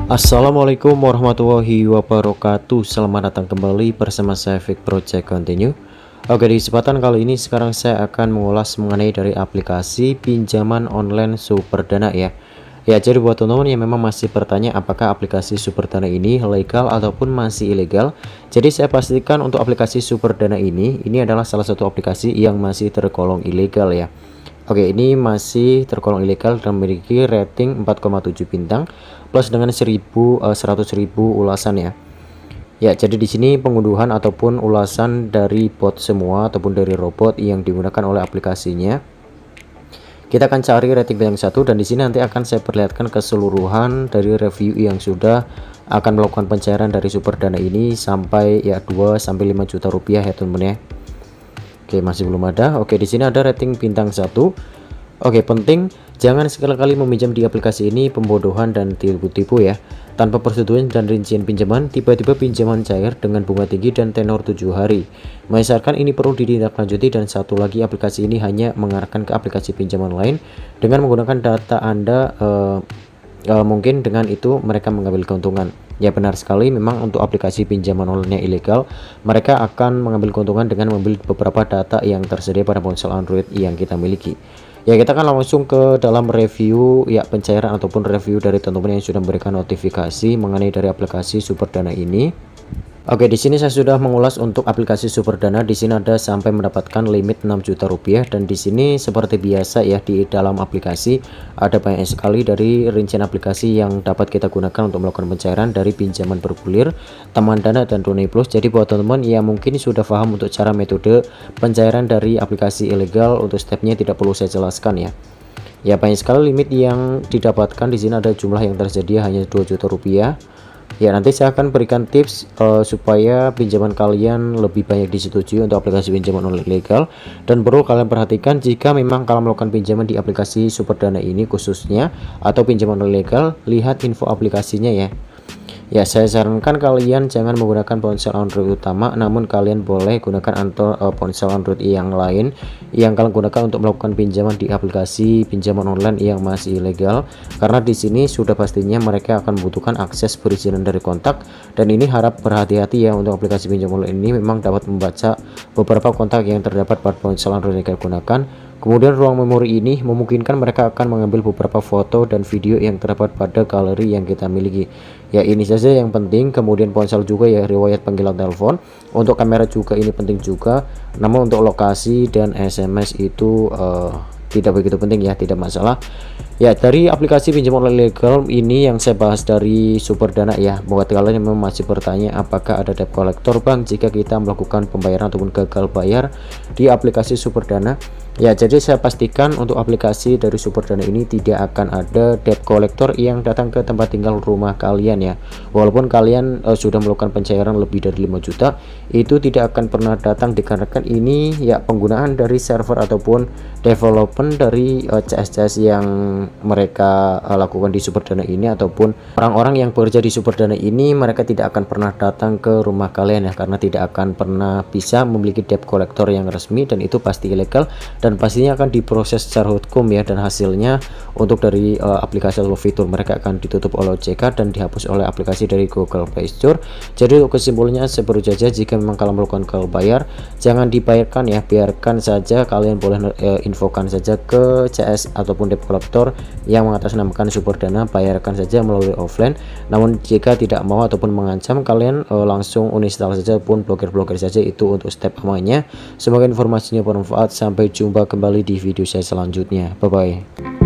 Assalamualaikum warahmatullahi wabarakatuh. Selamat datang kembali bersama saya Fik Project Continue. Oke, di kesempatan kali ini sekarang saya akan mengulas mengenai dari aplikasi pinjaman online Superdana ya. Ya, jadi buat teman-teman yang memang masih bertanya apakah aplikasi Superdana ini legal ataupun masih ilegal. Jadi saya pastikan untuk aplikasi Superdana ini adalah salah satu aplikasi yang masih tergolong ilegal ya. Oke, ini masih tergolong ilegal dan memiliki rating 4,7 bintang plus dengan 100.000 ulasan ya. Ya, jadi di sini pengunduhan ataupun ulasan dari bot semua ataupun dari robot yang digunakan oleh aplikasinya. Kita akan cari rating bintang 1 dan di sini nanti akan saya perlihatkan keseluruhan dari review yang sudah akan melakukan pencairan dari Superdana ini sampai ya 2 sampai 5 juta rupiah ya teman-teman ya. Oke, masih belum ada. Oke, di sini ada rating bintang 1. Oke, penting jangan sekali-kali meminjam di aplikasi ini pembodohan dan tipu-tipu ya. Tanpa persetujuan dan rincian pinjaman, tiba-tiba pinjaman cair dengan bunga tinggi dan tenor 7 hari. Misalkan ini perlu ditindaklanjuti. Dan satu lagi, aplikasi ini hanya mengarahkan ke aplikasi pinjaman lain dengan menggunakan data Anda. Mungkin dengan itu mereka mengambil keuntungan. Ya, benar sekali, memang untuk aplikasi pinjaman online ilegal mereka akan mengambil keuntungan dengan membeli beberapa data yang tersedia pada ponsel Android yang kita miliki. Ya, kita akan langsung ke dalam review ya, pencairan ataupun review dari teman-teman yang sudah memberikan notifikasi mengenai dari aplikasi Superdana ini. Oke, di sini saya sudah mengulas untuk aplikasi Superdana. Di sini ada sampai mendapatkan limit 6 juta rupiah dan di sini seperti biasa ya, di dalam aplikasi ada banyak sekali dari rincian aplikasi yang dapat kita gunakan untuk melakukan pencairan dari pinjaman bergulir, teman dana dan Tunai Plus. Jadi buat teman-teman yang mungkin sudah paham untuk cara metode pencairan dari aplikasi ilegal, untuk stepnya tidak perlu saya jelaskan ya. Ya, banyak sekali limit yang didapatkan. Di sini ada jumlah yang tersedia hanya 2 juta rupiah. Ya, nanti saya akan berikan tips supaya pinjaman kalian lebih banyak disetujui untuk aplikasi pinjaman online ilegal. Dan perlu kalian perhatikan, jika memang kalian melakukan pinjaman di aplikasi Superdana ini khususnya atau pinjaman ilegal, lihat info aplikasinya ya. Ya, saya sarankan kalian jangan menggunakan ponsel Android utama, namun kalian boleh gunakan ponsel Android yang lain yang kalian gunakan untuk melakukan pinjaman di aplikasi pinjaman online yang masih ilegal. Karena di sini sudah pastinya mereka akan membutuhkan akses perizinan dari kontak, dan ini harap berhati-hati ya untuk aplikasi pinjaman online ini memang dapat membaca beberapa kontak yang terdapat pada ponsel Android yang kalian gunakan. Kemudian ruang memori ini memungkinkan mereka akan mengambil beberapa foto dan video yang terdapat pada galeri yang kita miliki. Ya, ini saja yang penting. Kemudian ponsel juga ya, riwayat panggilan telepon. Untuk kamera juga ini penting juga. Namun untuk lokasi dan SMS itu tidak begitu penting ya, tidak masalah. Ya, dari aplikasi pinjaman online ilegal ini yang saya bahas dari Superdana ya. Buat kalian yang memang masih bertanya apakah ada debt collector bang jika kita melakukan pembayaran ataupun gagal bayar di aplikasi Superdana. Ya, jadi saya pastikan untuk aplikasi dari Superdana ini tidak akan ada debt collector yang datang ke tempat tinggal rumah kalian ya. Walaupun kalian sudah melakukan pencairan lebih dari 5 juta, itu tidak akan pernah datang dikarenakan ini ya penggunaan dari server ataupun development dari CS-CS yang mereka lakukan di Superdana ini, ataupun orang-orang yang bekerja di Superdana ini, mereka tidak akan pernah datang ke rumah kalian ya, karena tidak akan pernah bisa memiliki debt collector yang resmi dan itu pasti ilegal. Dan pastinya akan diproses secara hukum ya, dan hasilnya untuk dari aplikasi atau fitur mereka akan ditutup oleh OJK dan dihapus oleh aplikasi dari Google Play Store. Jadi untuk kesimpulannya seperti saja, jika memang kalian melakukan gagal bayar, jangan dibayarkan ya, biarkan saja. Kalian boleh infokan saja ke CS ataupun debt collector yang mengatasnamakan Superdana, bayarkan saja melalui offline. Namun jika tidak mau ataupun mengancam, kalian langsung uninstall saja pun blokir saja, itu untuk step amannya. Semoga informasinya bermanfaat. Sampai jumpa kembali di video saya selanjutnya. Bye bye.